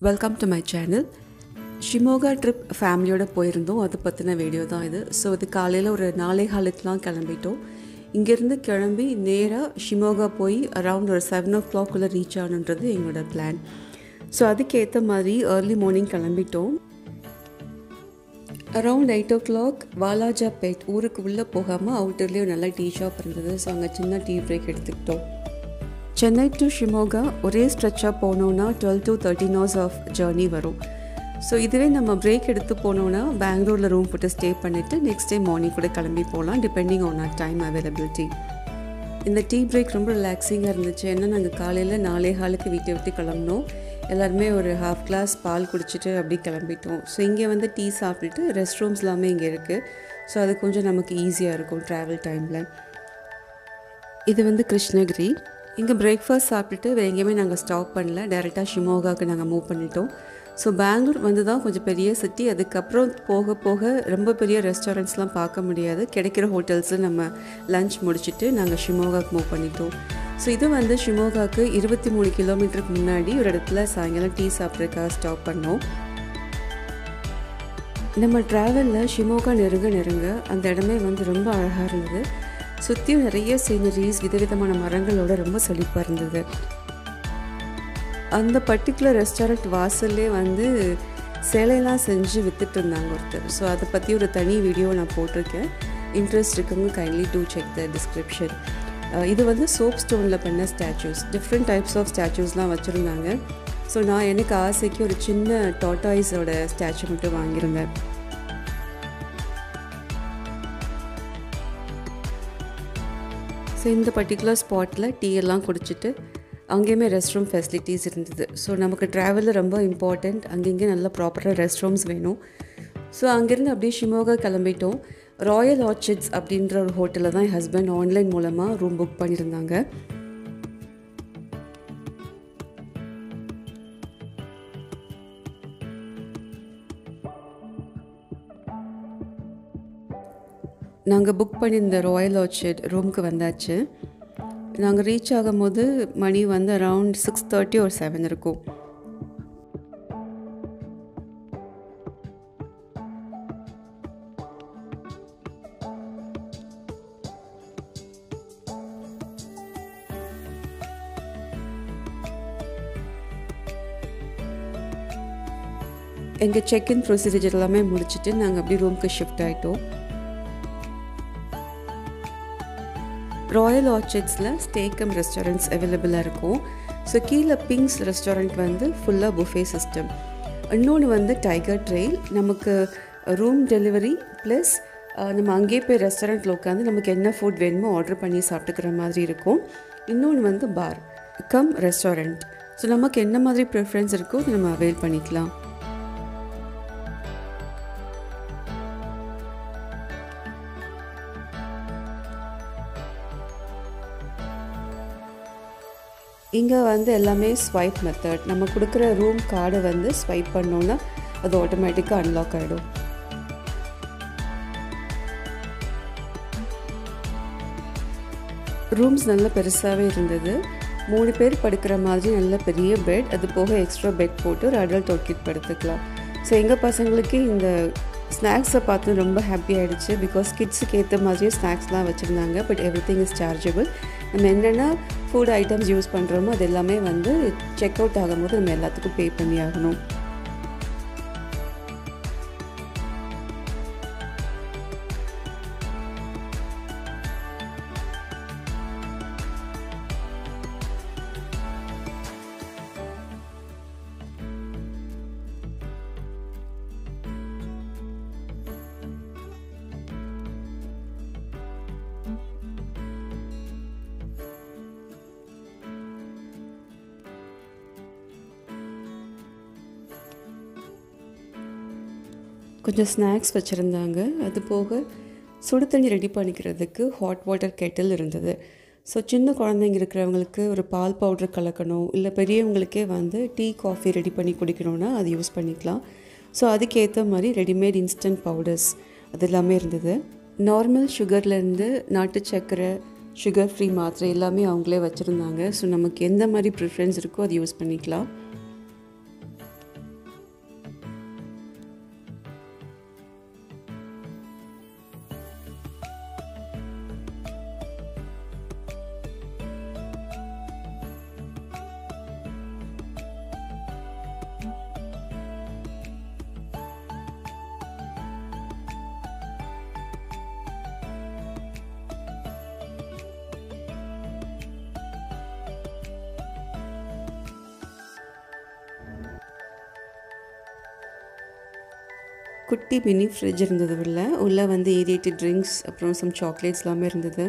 Welcome to my channel. Shimoga trip ஃபேமிலியோட போயிருந்தோம். அது பற்றின வீடியோ தான் இது. ஸோ இது காலையில் ஒரு 4:15 கிளம்பிட்டோம். இங்கேருந்து கிளம்பி நேராக ஷிமோகா போய் அரவுண்ட் ஒரு 7 o'clock ரீச் ஆகணுன்றது எங்களோட பிளான். ஸோ அதுக்கேற்ற மாதிரி ஏர்லி மார்னிங் கிளம்பிட்டோம். அரவுண்ட் 8 o'clock வாலாஜாபேட் ஊருக்கு உள்ளே போகாமல் அவுட்டர்லேயே நல்லா டீ ஷாப் இருந்தது. ஸோ அங்கே சின்ன டீ பிரேக் எடுத்துக்கிட்டோம். சென்னை டு ஷிமோகா ஒரே ஸ்ட்ரெச்சாக போனோன்னா 12 to 13 hours ஆஃப் ஜேர்னி வரும். ஸோ இதுவே நம்ம பிரேக் எடுத்து போனோன்னா பெங்களூரில் ரூம் போட்டு ஸ்டே பண்ணிவிட்டு நெக்ஸ்ட் டே மார்னிங் கூட கிளம்பி போகலாம், depending on our time availability. இந்த டீ பிரேக் ரொம்ப ரிலாக்ஸிங்காக இருந்துச்சு. ஏன்னா நாங்கள் காலையில் 4:15 வீட்டை விட்டு கிளம்பினோம். எல்லாருமே ஒரு ½ glass பால் குடிச்சிட்டு அப்படி கிளம்பிட்டோம். ஸோ இங்கே வந்து டீ சாப்பிட்டுட்டு ரெஸ்ட் ரூம்ஸ் எல்லாமே இங்கே இருக்குது. ஸோ அது கொஞ்சம் நமக்கு ஈஸியாக இருக்கும் ட்ராவல் டைமில். இது வந்து கிருஷ்ணகிரி. இங்கே பிரேக்ஃபாஸ்ட் சாப்பிட்டுட்டு வேறு எங்கேயுமே நாங்கள் ஸ்டாப் பண்ணல, டைரெக்டாக ஷிமோகாவுக்கு நாங்கள் மூவ் பண்ணிட்டோம். ஸோ பெங்களூர் வந்து தான் கொஞ்சம் பெரிய சிட்டி. அதுக்கப்புறம் போக போக ரொம்ப பெரிய ரெஸ்டாரண்ட்ஸ்லாம் பார்க்க முடியாது. கிடைக்கிற ஹோட்டல்ஸில் நம்ம லன்ச் முடிச்சுட்டு நாங்கள் ஷிமோகாவுக்கு மூவ் பண்ணிட்டோம். ஸோ இது வந்து ஷிமோகாவுக்கு 23 கிலோமீட்டருக்கு முன்னாடி ஒரு இடத்துல சாயங்காலம் டீ சாப்பிட்றதுக்காக ஸ்டாப் பண்ணோம். நம்ம ட்ராவலில் ஷிமோகா நெருங்க அந்த இடமே வந்து ரொம்ப அழகாக இருந்தது. சுற்றியும் நிறைய சீனரிஸ், விதவிதமான மரங்களோட ரொம்ப செழிப்பாக இருந்தது. அந்த பர்டிகுலர் ரெஸ்டாரண்ட் வாசல்லே வந்து சேலையெல்லாம் செஞ்சு விற்றுட்டு இருந்தாங்க ஒருத்தர். ஸோ அதை பற்றி ஒரு தனி வீடியோ நான் போட்டிருக்கேன். இன்ட்ரெஸ்ட் இருக்கவங்க kindly two check the description. இது வந்து சோப் ஸ்டோனில் பண்ண ஸ்டாச்சூஸ், டிஃப்ரெண்ட் டைப்ஸ் ஆஃப் ஸ்டாச்சூஸ்லாம் வச்சுருந்தாங்க. ஸோ நான் எனக்கு ஆசைக்கு ஒரு சின்ன டாட்டாய்ஸோட ஸ்டாச்சு மட்டும் வாங்கியிருந்தேன். ஸோ இந்த பர்டிகுலர் ஸ்பாட்டில் டீ எல்லாம் குடிச்சிட்டு அங்கேயுமே ரெஸ்ட் ரூம் ஃபெசிலிட்டிஸ் இருந்தது. ஸோ நமக்கு ட்ராவலில் ரொம்ப இம்பார்ட்டண்ட், அங்கங்கே நல்ல ப்ராப்பராக ரெஸ்ட் ரூம்ஸ் வேணும். ஸோ அங்கேருந்து அப்படியே ஷிமோகா கிளம்பிட்டோம். ராயல் ஆர்ச்சிட்ஸ் அப்படின்ற ஒரு ஹோட்டலில் தான் என் ஹஸ்பண்ட் ஆன்லைன் மூலமாக ரூம் புக் பண்ணியிருந்தாங்க. நாங்கள் புக் பண்ணியிருந்த ராயல் ஆர்ச்சிட் ரூமுக்கு வந்தாச்சு. நாங்கள் ரீச் ஆகும்போது மணி வந்து அரவுண்ட் 6:30 or 7 இருக்கும். எங்கள் செக்இன் ப்ரொசீஜர் எல்லாமே முடிச்சுட்டு நாங்கள் அப்படி ரூமுக்கு ஷிஃப்ட் ஆகிட்டோம். ராயல் ஆர்ச்சிட்ஸில் ஸ்டேக்கம் ரெஸ்டாரண்ட்ஸ் அவைலபிளாக இருக்கும். ஸோ கீழே பிங்க்ஸ் ரெஸ்டாரண்ட் வந்து ஃபுல்லாக புஃபே சிஸ்டம். இன்னொன்று வந்து டைகர் ட்ரெயில், நமக்கு ரூம் டெலிவரி ப்ளஸ் நம்ம அங்கேயே போய் ரெஸ்டாரண்ட்டில் உட்காந்து நமக்கு என்ன ஃபுட் வேணுமோ ஆர்டர் பண்ணி சாப்பிட்டுக்கிற மாதிரி இருக்கும். இன்னொன்று வந்து பார் கம் ரெஸ்டாரண்ட். ஸோ நமக்கு என்ன மாதிரி ப்ரிஃபரன்ஸ் இருக்கோ நம்ம அவைல் பண்ணிக்கலாம். இங்கே வந்து எல்லாமே ஸ்வைப் மெத்தட். நம்ம கொடுக்குற ரூம் கார்டை வந்து ஸ்வைப் பண்ணோன்னா அது ஆட்டோமேட்டிக்காக அன்லாக் ஆகிடும். ரூம்ஸ் நல்ல பெருசாகவே இருந்தது. 3 பேர் படுக்கிற மாதிரி நல்ல பெரிய பெட், அது போக எக்ஸ்ட்ரா பெட் போட்டு ஒரு அடல்ட் ஒர்க்கிட் படுத்துக்கலாம். ஸோ எங்கள் பசங்களுக்கு இந்த ஸ்நாக்ஸை பார்த்து ரொம்ப ஹாப்பி ஆகிடுச்சு. பிகாஸ் கிட்ஸுக்கு ஏற்ற மாதிரியே ஸ்நாக்ஸ்லாம் வச்சுருந்தாங்க. But every thing is chargeable. நம்ம என்னென்ன ஃபுட் ஐட்டம்ஸ் யூஸ் பண்ணுறோமோ அது எல்லாமே வந்து செக் அவுட் ஆகும்போது நம்ம எல்லாத்துக்கும் பே பண்ணி ஆகணும். கொஞ்சம் ஸ்நாக்ஸ் வச்சுருந்தாங்க. அது போக சுடு தண்ணி ரெடி பண்ணிக்கிறதுக்கு ஹாட் வாட்டர் கெட்டில் இருந்தது. ஸோ சின்ன குழந்தைங்க இருக்கிறவங்களுக்கு ஒரு பால் பவுடர் கலக்கணும், இல்லை பெரியவங்களுக்கே வந்து டீ காஃபி ரெடி பண்ணி குடிக்கணுன்னா அது யூஸ் பண்ணிக்கலாம். ஸோ அதுக்கேற்ற மாதிரி ரெடிமேட் இன்ஸ்டன்ட் பவுடர்ஸ் அது எல்லாமே இருந்தது. நார்மல் சுகர்லேருந்து நாட்டு சர்க்கரை, சுகர் ஃப்ரீ மாத்திரை எல்லாமே அவங்களே வச்சுருந்தாங்க. ஸோ நமக்கு எந்த மாதிரி ப்ரிஃபரன்ஸ் இருக்கோ அது யூஸ் பண்ணிக்கலாம். குட்டி மினி ஃப்ரிட்ஜ் இருந்தது உள்ளே வந்து ஏரியேட்டட் ட்ரிங்க்ஸ் அப்புறம் சம் சாக்லேட்ஸ் எல்லாமே இருந்தது.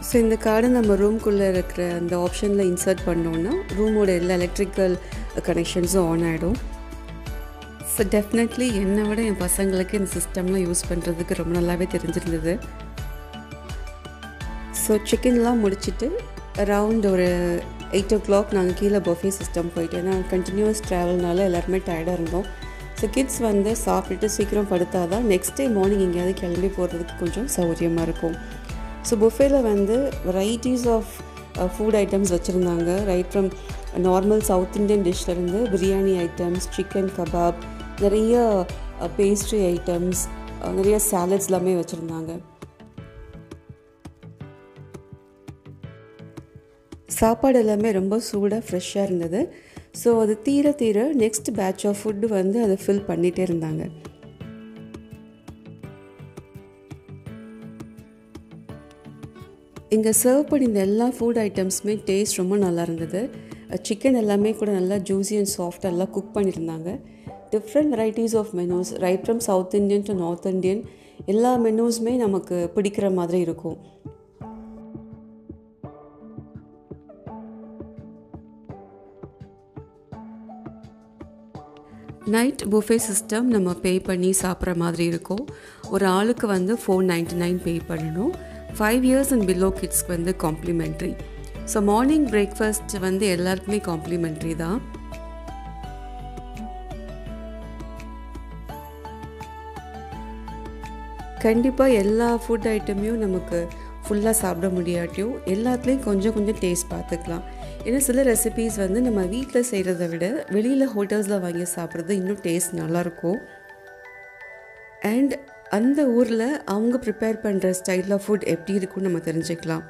ஸோ இந்த கார்டை நம்ம ரூம்குள்ளே இருக்கிற அந்த ஆப்ஷனில் இன்சர்ட் பண்ணோன்னா ரூமோட எல்லா எலக்ட்ரிக்கல் கனெக்ஷன்ஸும் ஆன் ஆகிடும். ஸோ டெஃபினெட்லி என்னை விட என் பசங்களுக்கு இந்த சிஸ்டம்லாம் யூஸ் பண்ணுறதுக்கு ரொம்ப நல்லாவே தெரிஞ்சிருந்தது. ஸோ சிக்கன்லாம் முடிச்சுட்டு அரவுண்ட் ஒரு 8 o'clock நாங்கள் கீழே பஃபே சிஸ்டம் போயிட்டு, ஏன்னா கண்டினியூஸ் ட்ராவல்னால எல்லாருமே டயர்டாக இருந்தோம். ஸோ கிட்ஸ் வந்து சாப்பிட்டுட்டு சீக்கிரம் படுத்தால் தான் நெக்ஸ்ட் டே மார்னிங் எங்கேயாவது கிளம்பி போகிறதுக்கு கொஞ்சம் சௌகரியமாக இருக்கும். ஸோ புஃபேல வந்து வெரைட்டிஸ் ஆஃப் ஃபுட் ஐட்டம்ஸ் வச்சுருந்தாங்க. Right from normal south Indian டிஷ்லேருந்து பிரியாணி ஐட்டம்ஸ், சிக்கன் கபாப், நிறைய பேஸ்ட்ரி ஐட்டம்ஸ், நிறைய சாலட்ஸ் எல்லாமே வச்சுருந்தாங்க. சாப்பாடு எல்லாமே ரொம்ப சூடாக ஃப்ரெஷ்ஷாக இருந்தது. ஸோ அது தீர தீர நெக்ஸ்ட் பேட்ச் ஆஃப் ஃபுட்டு வந்து அதை ஃபில் பண்ணிகிட்டே இருந்தாங்க. இங்கே சர்வ் பண்ணியிருந்த எல்லா ஃபுட் ஐட்டம்ஸுமே டேஸ்ட் ரொம்ப நல்லா இருந்தது. சிக்கன் எல்லாமே கூட நல்லா ஜூஸி அண்ட் சாஃப்டாக எல்லாம் குக் பண்ணியிருந்தாங்க. Different varieties of menus, right from South Indian to North Indian, எல்லா மெனூஸுமே நமக்கு பிடிக்கிற மாதிரி இருக்கும். நைட் புஃபே சிஸ்டம் நம்ம பே பண்ணி சாப்பிட்ற மாதிரி இருக்கும். ஒரு ஆளுக்கு வந்து $4.99 பே பண்ணணும். 5 years அண்ட் பிலோ கிட்ஸ்க்கு வந்து காம்ப்ளிமெண்ட்ரி. ஸோ மார்னிங் பிரேக்ஃபாஸ்ட் வந்து எல்லாருக்குமே காம்ப்ளிமெண்ட்ரி தான். கண்டிப்பாக எல்லா ஃபுட் ஐட்டமையும் நமக்கு ஃபுல்லாக சாப்பிட முடியாட்டியும் எல்லாத்துலேயும் கொஞ்சம் கொஞ்சம் டேஸ்ட் பார்த்துக்கலாம். ஏன்னா சில ரெசிபீஸ் வந்து நம்ம வீட்டில் செய்கிறத விட வெளியில் ஹோட்டல்ஸில் வாங்கி சாப்பிட்றது இன்னும் டேஸ்ட் நல்லாயிருக்கும். அண்ட் அந்த ஊரில் அவங்க ப்ரிப்பேர் பண்ணுற ஸ்டைல் ஆஃப் ஃபுட் எப்படி இருக்குன்னு நம்ம தெரிஞ்சுக்கலாம்.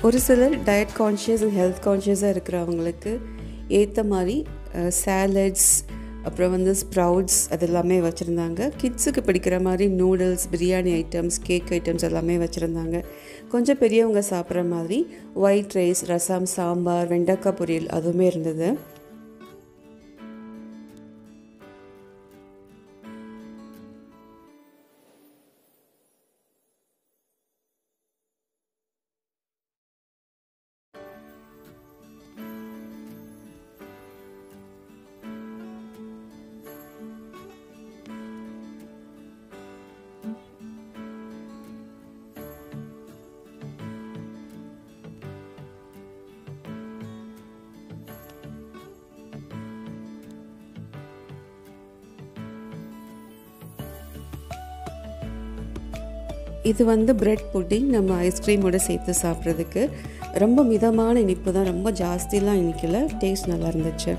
ஒரு சிலர் டயட் கான்ஷியஸ் அண்ட் ஹெல்த் கான்ஷியஸாக இருக்கிறவங்களுக்கு ஏற்ற மாதிரி சாலட்ஸ், அப்புறம் வந்து ஸ்ப்ரவுட்ஸ் அதெல்லாமே வச்சுருந்தாங்க. கிட்ஸுக்கு பிடிக்கிற மாதிரி noodles, biryani items, cake items எல்லாமே வச்சுருந்தாங்க. கொஞ்சம் பெரியவங்க சாப்பிட்ற மாதிரி ஒயிட் ரைஸ், ரசம், சாம்பார், வெண்டைக்காய் பொரியல் அதுவுமே இருந்தது. இது வந்து பிரெட் புட்டிங், நம்ம ஐஸ்கிரீமோடு சேர்த்து சாப்பிட்றதுக்கு. ரொம்ப மிதமான இனிப்பு தான், ரொம்ப ஜாஸ்திலாம் இனிக்கல. டேஸ்ட் நல்லா இருந்துச்சு.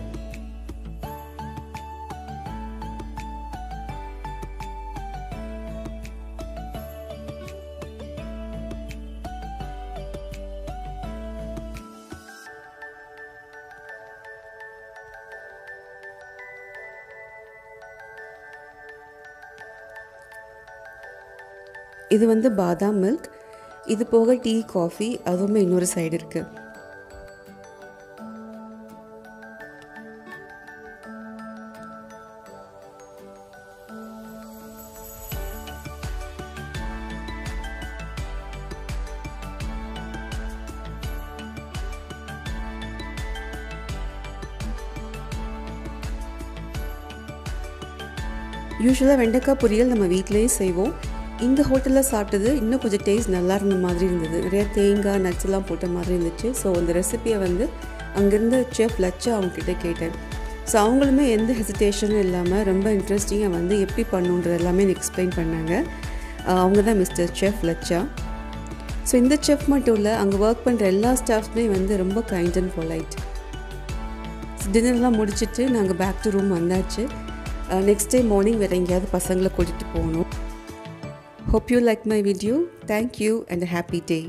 இது வந்து பாதாம் மில்க். இது போக டீ, காஃபி அதுவுமே இன்னொரு சைடு இருக்குது. யூஸ்வலாக வெண்டைக்காய் பொரியல் நம்ம வீட்டிலேயே செய்வோம். இந்த ஹோட்டலில் சாப்பிட்டது இன்னும் கொஞ்சம் டேஸ்ட் நல்லா இருந்த மாதிரி இருந்தது. நிறைய தேங்காய் நட்ஸ் எல்லாம் போட்ட மாதிரி இருந்துச்சு. ஸோ அந்த ரெசிபியை வந்து அங்கேருந்து செஃப் லச்சா அவங்கக்கிட்ட கேட்டேன். ஸோ அவங்களுமே எந்த ஹெசிடேஷனும் இல்லாமல் ரொம்ப இன்ட்ரெஸ்டிங்காக வந்து எப்படி பண்ணுன்றது எல்லாமே எக்ஸ்பிளைன் பண்ணாங்க. அவங்க தான் மிஸ்டர் செஃப் லச்சா. ஸோ இந்த செஃப் மட்டும் இல்லை, அங்கே ஒர்க் பண்ணுற எல்லா ஸ்டாஃப்ஸுமே வந்து ரொம்ப கைண்ட் அண்ட் பொலைட். டின்னர்லாம் முடிச்சுட்டு நாங்கள் பேக் டு ரூம் வந்தாச்சு. நெக்ஸ்ட் டே மார்னிங் வேறு எங்கேயாவது பசங்களை கூட்டிகிட்டு போகணும். Hope you like my video. Thank you and a happy day.